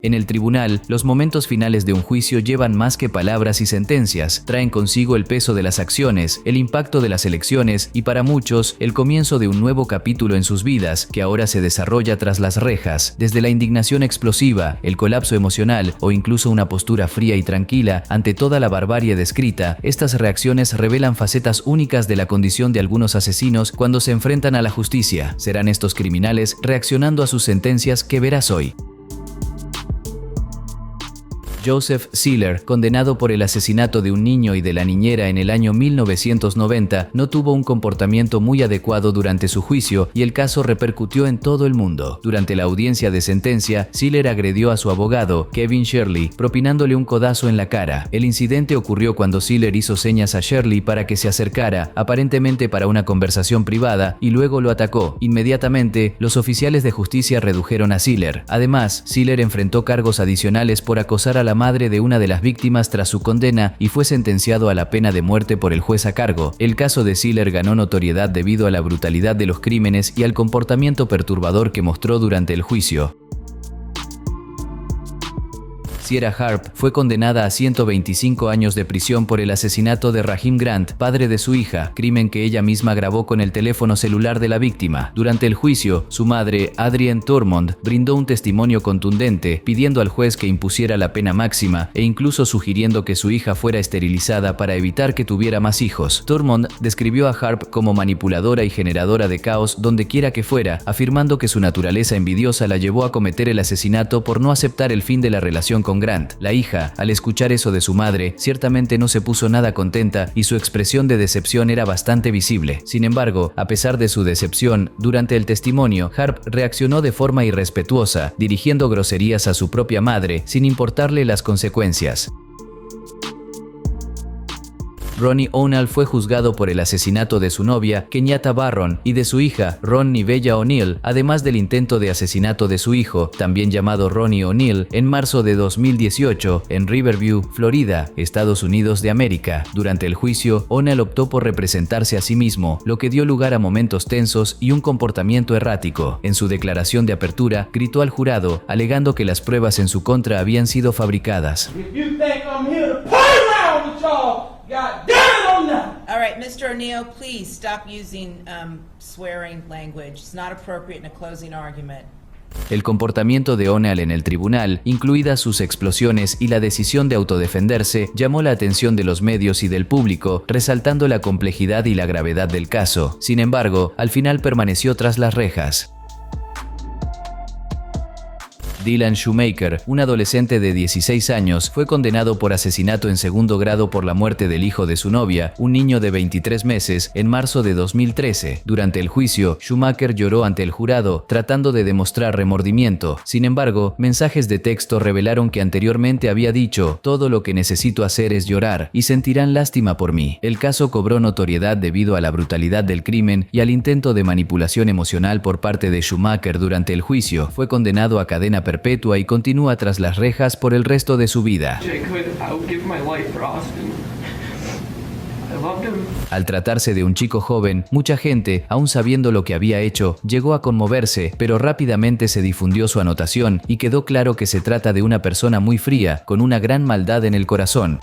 En el tribunal, los momentos finales de un juicio llevan más que palabras y sentencias, traen consigo el peso de las acciones, el impacto de las elecciones y para muchos, el comienzo de un nuevo capítulo en sus vidas que ahora se desarrolla tras las rejas, desde la indignación explosiva, el colapso emocional o incluso una postura fría y tranquila ante toda la barbarie descrita. Estas reacciones revelan facetas únicas de la condición de algunos asesinos cuando se enfrentan a la justicia. Serán estos criminales reaccionando a sus sentencias que verás hoy. Joseph Sealer, condenado por el asesinato de un niño y de la niñera en el año 1990, no tuvo un comportamiento muy adecuado durante su juicio y el caso repercutió en todo el mundo. Durante la audiencia de sentencia, Sealer agredió a su abogado, Kevin Shirley, propinándole un codazo en la cara. El incidente ocurrió cuando Sealer hizo señas a Shirley para que se acercara, aparentemente para una conversación privada, y luego lo atacó. Inmediatamente, los oficiales de justicia redujeron a Sealer. Además, Sealer enfrentó cargos adicionales por acosar a la madre de una de las víctimas tras su condena y fue sentenciado a la pena de muerte por el juez a cargo. El caso de Sealer ganó notoriedad debido a la brutalidad de los crímenes y al comportamiento perturbador que mostró durante el juicio. Sierra Harp fue condenada a 125 años de prisión por el asesinato de Raheem Grant, padre de su hija, crimen que ella misma grabó con el teléfono celular de la víctima. Durante el juicio, su madre, Adrienne Thurmond, brindó un testimonio contundente, pidiendo al juez que impusiera la pena máxima e incluso sugiriendo que su hija fuera esterilizada para evitar que tuviera más hijos. Thurmond describió a Harp como manipuladora y generadora de caos donde quiera que fuera, afirmando que su naturaleza envidiosa la llevó a cometer el asesinato por no aceptar el fin de la relación con Grant. La hija, al escuchar eso de su madre, ciertamente no se puso nada contenta y su expresión de decepción era bastante visible. Sin embargo, a pesar de su decepción, durante el testimonio, Harp reaccionó de forma irrespetuosa, dirigiendo groserías a su propia madre, sin importarle las consecuencias. Ronnie O'Neill fue juzgado por el asesinato de su novia, Kenyatta Barron, y de su hija, Ronnie Bella O'Neill, además del intento de asesinato de su hijo, también llamado Ronnie O'Neill, en marzo de 2018, en Riverview, Florida, Estados Unidos de América. Durante el juicio, O'Neill optó por representarse a sí mismo, lo que dio lugar a momentos tensos y un comportamiento errático. En su declaración de apertura, gritó al jurado, alegando que las pruebas en su contra habían sido fabricadas. God damn it, O'Neill! All right, Mr. O'Neill, please stop using swearing language. It's not appropriate in a closing argument. El comportamiento de O'Neill en el tribunal, incluidas sus explosiones y la decisión de autodefenderse, llamó la atención de los medios y del público, resaltando la complejidad y la gravedad del caso. Sin embargo, al final permaneció tras las rejas. Dylan Shoemaker, un adolescente de 16 años, fue condenado por asesinato en segundo grado por la muerte del hijo de su novia, un niño de 23 meses, en marzo de 2013. Durante el juicio, Shoemaker lloró ante el jurado, tratando de demostrar remordimiento. Sin embargo, mensajes de texto revelaron que anteriormente había dicho: "Todo lo que necesito hacer es llorar, y sentirán lástima por mí". El caso cobró notoriedad debido a la brutalidad del crimen y al intento de manipulación emocional por parte de Shoemaker durante el juicio. Fue condenado a cadena perpetua y continúa tras las rejas por el resto de su vida. Al tratarse de un chico joven, mucha gente, aún sabiendo lo que había hecho, llegó a conmoverse, pero rápidamente se difundió su anotación y quedó claro que se trata de una persona muy fría, con una gran maldad en el corazón.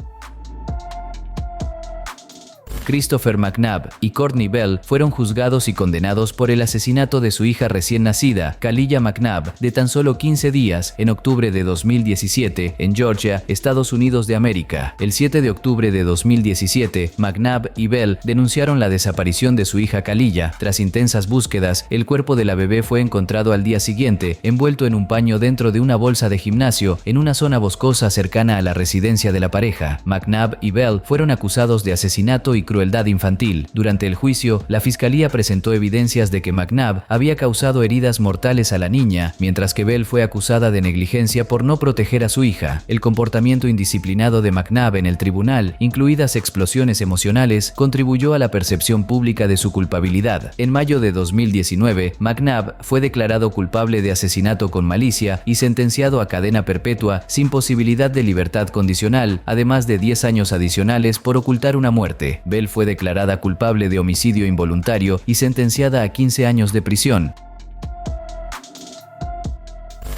Christopher McNabb y Courtney Bell fueron juzgados y condenados por el asesinato de su hija recién nacida, Khalilah McNabb, de tan solo 15 días, en octubre de 2017, en Georgia, Estados Unidos de América. El 7 de octubre de 2017, McNabb y Bell denunciaron la desaparición de su hija Khalilah. Tras intensas búsquedas, el cuerpo de la bebé fue encontrado al día siguiente, envuelto en un paño dentro de una bolsa de gimnasio, en una zona boscosa cercana a la residencia de la pareja. McNabb y Bell fueron acusados de asesinato y crueldad infantil. Durante el juicio, la fiscalía presentó evidencias de que McNabb había causado heridas mortales a la niña, mientras que Bell fue acusada de negligencia por no proteger a su hija. El comportamiento indisciplinado de McNabb en el tribunal, incluidas explosiones emocionales, contribuyó a la percepción pública de su culpabilidad. En mayo de 2019, McNabb fue declarado culpable de asesinato con malicia y sentenciado a cadena perpetua sin posibilidad de libertad condicional, además de 10 años adicionales por ocultar una muerte. Bell fue declarada culpable de homicidio involuntario y sentenciada a 15 años de prisión.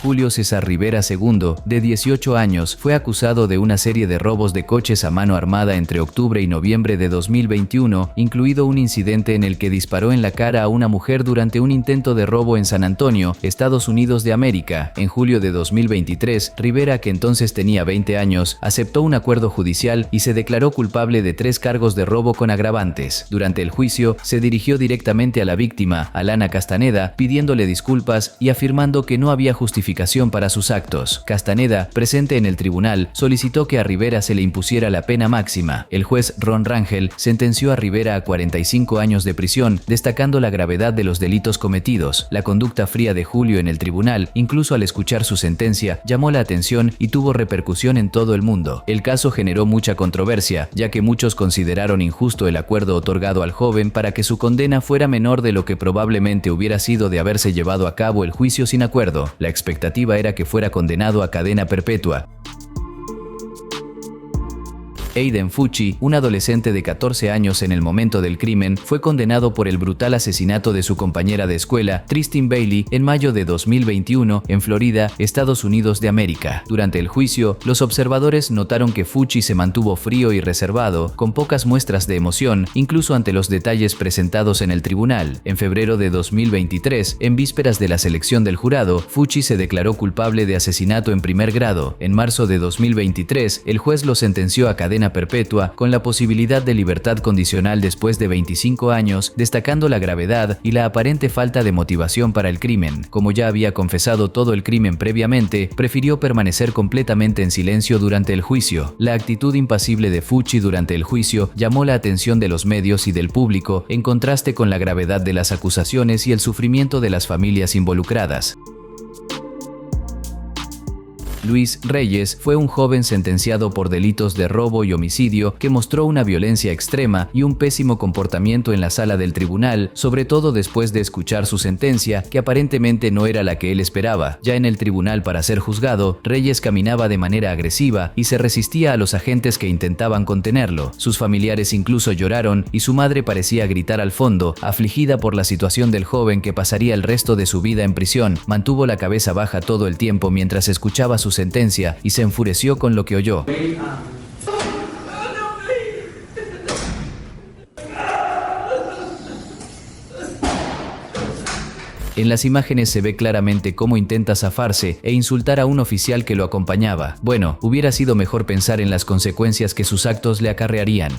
Julio César Rivera II, de 18 años, fue acusado de una serie de robos de coches a mano armada entre octubre y noviembre de 2021, incluido un incidente en el que disparó en la cara a una mujer durante un intento de robo en San Antonio, Estados Unidos de América. En julio de 2023, Rivera, que entonces tenía 20 años, aceptó un acuerdo judicial y se declaró culpable de 3 cargos de robo con agravantes. Durante el juicio, se dirigió directamente a la víctima, Alana Castaneda, pidiéndole disculpas y afirmando que no había justificación para sus actos. Castaneda, presente en el tribunal, solicitó que a Rivera se le impusiera la pena máxima. El juez Ron Rangel sentenció a Rivera a 45 años de prisión, destacando la gravedad de los delitos cometidos. La conducta fría de Julio en el tribunal, incluso al escuchar su sentencia, llamó la atención y tuvo repercusión en todo el mundo. El caso generó mucha controversia, ya que muchos consideraron injusto el acuerdo otorgado al joven para que su condena fuera menor de lo que probablemente hubiera sido de haberse llevado a cabo el juicio sin acuerdo. La expectativa era que fuera condenado a cadena perpetua. Aiden Fucci, un adolescente de 14 años en el momento del crimen, fue condenado por el brutal asesinato de su compañera de escuela, Tristin Bailey, en mayo de 2021 en Florida, Estados Unidos de América. Durante el juicio, los observadores notaron que Fucci se mantuvo frío y reservado, con pocas muestras de emoción, incluso ante los detalles presentados en el tribunal. En febrero de 2023, en vísperas de la selección del jurado, Fucci se declaró culpable de asesinato en primer grado. En marzo de 2023, el juez lo sentenció a cadena perpetua con la posibilidad de libertad condicional después de 25 años, destacando la gravedad y la aparente falta de motivación para el crimen. Como ya había confesado todo el crimen previamente, prefirió permanecer completamente en silencio durante el juicio. La actitud impasible de Fucci durante el juicio llamó la atención de los medios y del público, en contraste con la gravedad de las acusaciones y el sufrimiento de las familias involucradas. Luis Reyes fue un joven sentenciado por delitos de robo y homicidio que mostró una violencia extrema y un pésimo comportamiento en la sala del tribunal, sobre todo después de escuchar su sentencia, que aparentemente no era la que él esperaba. Ya en el tribunal para ser juzgado, Reyes caminaba de manera agresiva y se resistía a los agentes que intentaban contenerlo. Sus familiares incluso lloraron y su madre parecía gritar al fondo, afligida por la situación del joven que pasaría el resto de su vida en prisión. Mantuvo la cabeza baja todo el tiempo mientras escuchaba su sentencia y se enfureció con lo que oyó. En las imágenes se ve claramente cómo intenta zafarse e insultar a un oficial que lo acompañaba. Bueno, hubiera sido mejor pensar en las consecuencias que sus actos le acarrearían.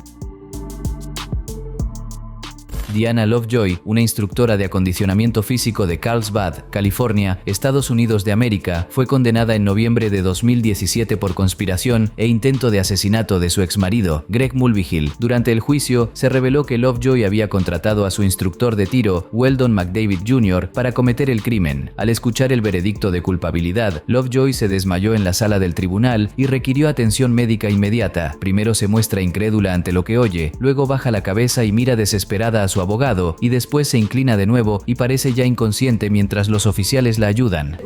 Diana Lovejoy, una instructora de acondicionamiento físico de Carlsbad, California, Estados Unidos de América, fue condenada en noviembre de 2017 por conspiración e intento de asesinato de su exmarido, Greg Mulvihill. Durante el juicio, se reveló que Lovejoy había contratado a su instructor de tiro, Weldon McDavid Jr., para cometer el crimen. Al escuchar el veredicto de culpabilidad, Lovejoy se desmayó en la sala del tribunal y requirió atención médica inmediata. Primero se muestra incrédula ante lo que oye, luego baja la cabeza y mira desesperada a su abogado, y después se inclina de nuevo y parece ya inconsciente mientras los oficiales la ayudan.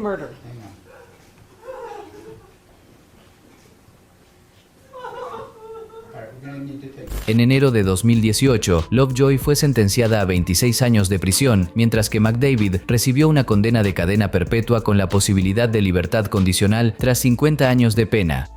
En enero de 2018, Lovejoy fue sentenciada a 26 años de prisión, mientras que McDavid recibió una condena de cadena perpetua con la posibilidad de libertad condicional tras 50 años de pena.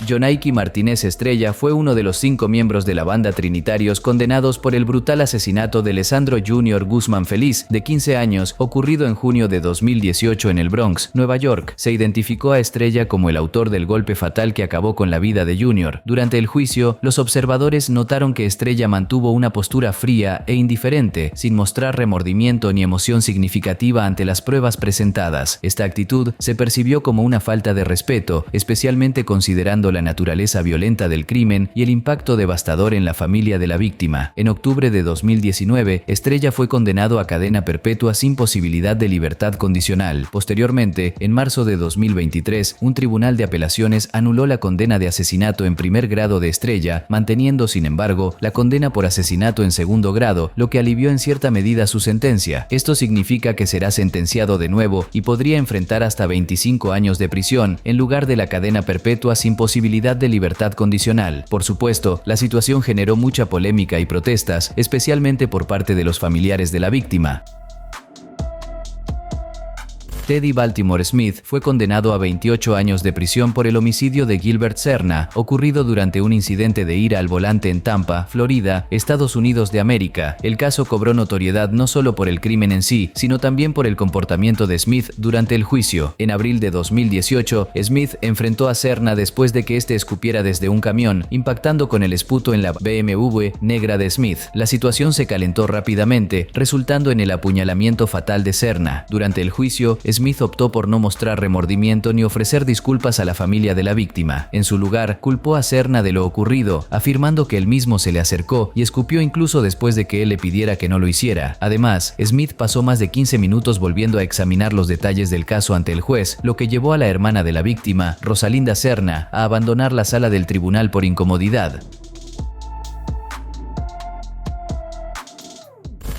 Jonaiki Martínez Estrella fue uno de los 5 miembros de la banda Trinitarios condenados por el brutal asesinato de Lesandro Jr. Guzmán Feliz, de 15 años, ocurrido en junio de 2018 en el Bronx, Nueva York. Se identificó a Estrella como el autor del golpe fatal que acabó con la vida de Jr. Durante el juicio, los observadores notaron que Estrella mantuvo una postura fría e indiferente, sin mostrar remordimiento ni emoción significativa ante las pruebas presentadas. Esta actitud se percibió como una falta de respeto, especialmente considerando la naturaleza violenta del crimen y el impacto devastador en la familia de la víctima. En octubre de 2019, Estrella fue condenado a cadena perpetua sin posibilidad de libertad condicional. Posteriormente, en marzo de 2023, un tribunal de apelaciones anuló la condena de asesinato en primer grado de Estrella, manteniendo, sin embargo, la condena por asesinato en segundo grado, lo que alivió en cierta medida su sentencia. Esto significa que será sentenciado de nuevo y podría enfrentar hasta 25 años de prisión, en lugar de la cadena perpetua sin posibilidad de libertad condicional. Por supuesto, la situación generó mucha polémica y protestas, especialmente por parte de los familiares de la víctima. Teddy Baltimore Smith fue condenado a 28 años de prisión por el homicidio de Gilbert Serna, ocurrido durante un incidente de ira al volante en Tampa, Florida, Estados Unidos de América. El caso cobró notoriedad no solo por el crimen en sí, sino también por el comportamiento de Smith durante el juicio. En abril de 2018, Smith enfrentó a Serna después de que este escupiera desde un camión, impactando con el esputo en la BMW negra de Smith. La situación se calentó rápidamente, resultando en el apuñalamiento fatal de Serna. Durante el juicio, Smith optó por no mostrar remordimiento ni ofrecer disculpas a la familia de la víctima. En su lugar, culpó a Serna de lo ocurrido, afirmando que él mismo se le acercó y escupió incluso después de que él le pidiera que no lo hiciera. Además, Smith pasó más de 15 minutos volviendo a examinar los detalles del caso ante el juez, lo que llevó a la hermana de la víctima, Rosalinda Serna, a abandonar la sala del tribunal por incomodidad.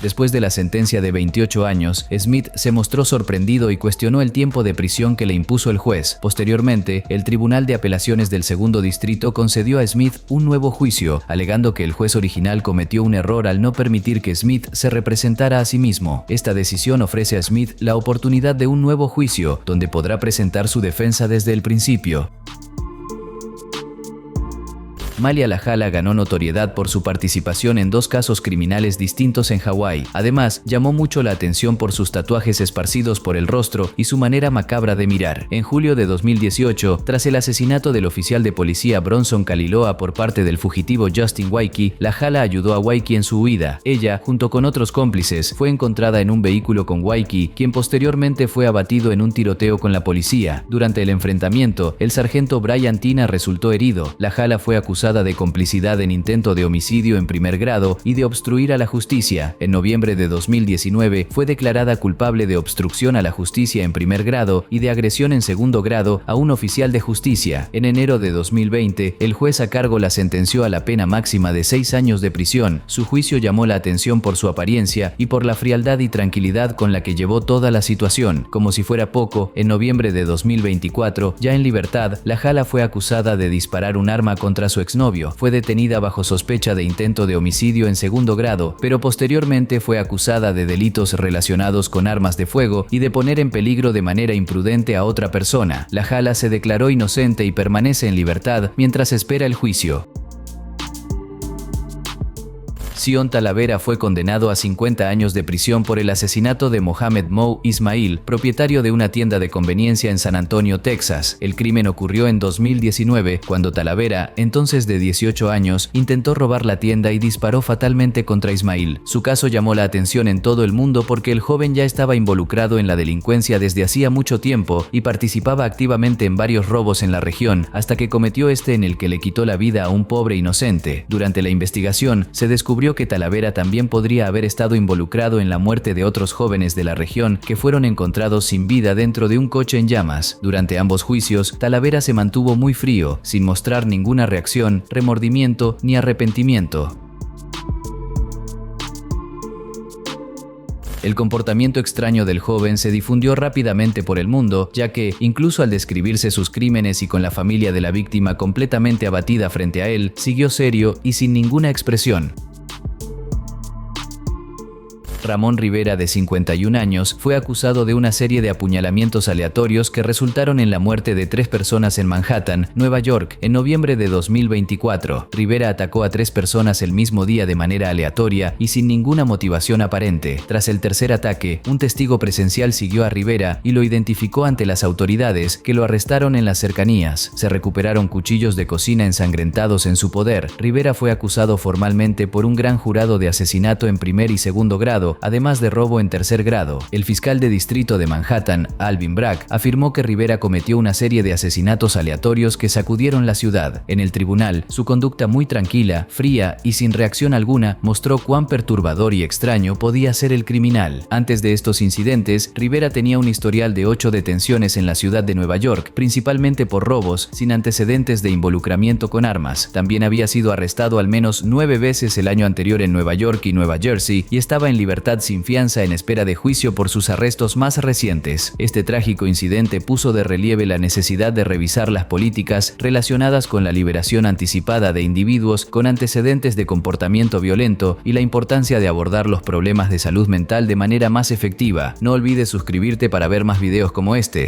Después de la sentencia de 28 años, Smith se mostró sorprendido y cuestionó el tiempo de prisión que le impuso el juez. Posteriormente, el Tribunal de Apelaciones del Segundo Distrito concedió a Smith un nuevo juicio, alegando que el juez original cometió un error al no permitir que Smith se representara a sí mismo. Esta decisión ofrece a Smith la oportunidad de un nuevo juicio, donde podrá presentar su defensa desde el principio. Malia Lahala ganó notoriedad por su participación en 2 casos criminales distintos en Hawái. Además, llamó mucho la atención por sus tatuajes esparcidos por el rostro y su manera macabra de mirar. En julio de 2018, tras el asesinato del oficial de policía Bronson Kaliloa por parte del fugitivo Justin Waikiki, Lahala ayudó a Waikiki en su huida. Ella, junto con otros cómplices, fue encontrada en un vehículo con Waikiki, quien posteriormente fue abatido en un tiroteo con la policía. Durante el enfrentamiento, el sargento Brian Tina resultó herido. Lahala fue acusada de complicidad en intento de homicidio en primer grado y de obstruir a la justicia. En noviembre de 2019 fue declarada culpable de obstrucción a la justicia en primer grado y de agresión en segundo grado a un oficial de justicia. En enero de 2020, el juez a cargo la sentenció a la pena máxima de 6 años de prisión. Su juicio llamó la atención por su apariencia y por la frialdad y tranquilidad con la que llevó toda la situación. Como si fuera poco, en noviembre de 2024, ya en libertad, Lahala fue acusada de disparar un arma contra su exnovio. Fue detenida bajo sospecha de intento de homicidio en segundo grado, pero posteriormente fue acusada de delitos relacionados con armas de fuego y de poner en peligro de manera imprudente a otra persona. Lahala se declaró inocente y permanece en libertad mientras espera el juicio. Zion Talavera fue condenado a 50 años de prisión por el asesinato de Mohamed Mo Ismail, propietario de una tienda de conveniencia en San Antonio, Texas. El crimen ocurrió en 2019, cuando Talavera, entonces de 18 años, intentó robar la tienda y disparó fatalmente contra Ismail. Su caso llamó la atención en todo el mundo porque el joven ya estaba involucrado en la delincuencia desde hacía mucho tiempo y participaba activamente en varios robos en la región, hasta que cometió este en el que le quitó la vida a un pobre inocente. Durante la investigación, se descubrió que Talavera también podría haber estado involucrado en la muerte de otros jóvenes de la región que fueron encontrados sin vida dentro de un coche en llamas. Durante ambos juicios, Talavera se mantuvo muy frío, sin mostrar ninguna reacción, remordimiento ni arrepentimiento. El comportamiento extraño del joven se difundió rápidamente por el mundo, ya que, incluso al describirse sus crímenes y con la familia de la víctima completamente abatida frente a él, siguió serio y sin ninguna expresión. Ramón Rivera, de 51 años, fue acusado de una serie de apuñalamientos aleatorios que resultaron en la muerte de 3 personas en Manhattan, Nueva York, en noviembre de 2024. Rivera atacó a 3 personas el mismo día de manera aleatoria y sin ninguna motivación aparente. Tras el tercer ataque, un testigo presencial siguió a Rivera y lo identificó ante las autoridades, que lo arrestaron en las cercanías. Se recuperaron cuchillos de cocina ensangrentados en su poder. Rivera fue acusado formalmente por un gran jurado de asesinato en primer y segundo grado, además de robo en tercer grado. El fiscal de distrito de Manhattan, Alvin Bragg, afirmó que Rivera cometió una serie de asesinatos aleatorios que sacudieron la ciudad. En el tribunal, su conducta muy tranquila, fría y sin reacción alguna mostró cuán perturbador y extraño podía ser el criminal. Antes de estos incidentes, Rivera tenía un historial de 8 detenciones en la ciudad de Nueva York, principalmente por robos, sin antecedentes de involucramiento con armas. También había sido arrestado al menos 9 veces el año anterior en Nueva York y Nueva Jersey y estaba en libertad libertad sin fianza en espera de juicio por sus arrestos más recientes. Este trágico incidente puso de relieve la necesidad de revisar las políticas relacionadas con la liberación anticipada de individuos con antecedentes de comportamiento violento y la importancia de abordar los problemas de salud mental de manera más efectiva. No olvides suscribirte para ver más videos como este.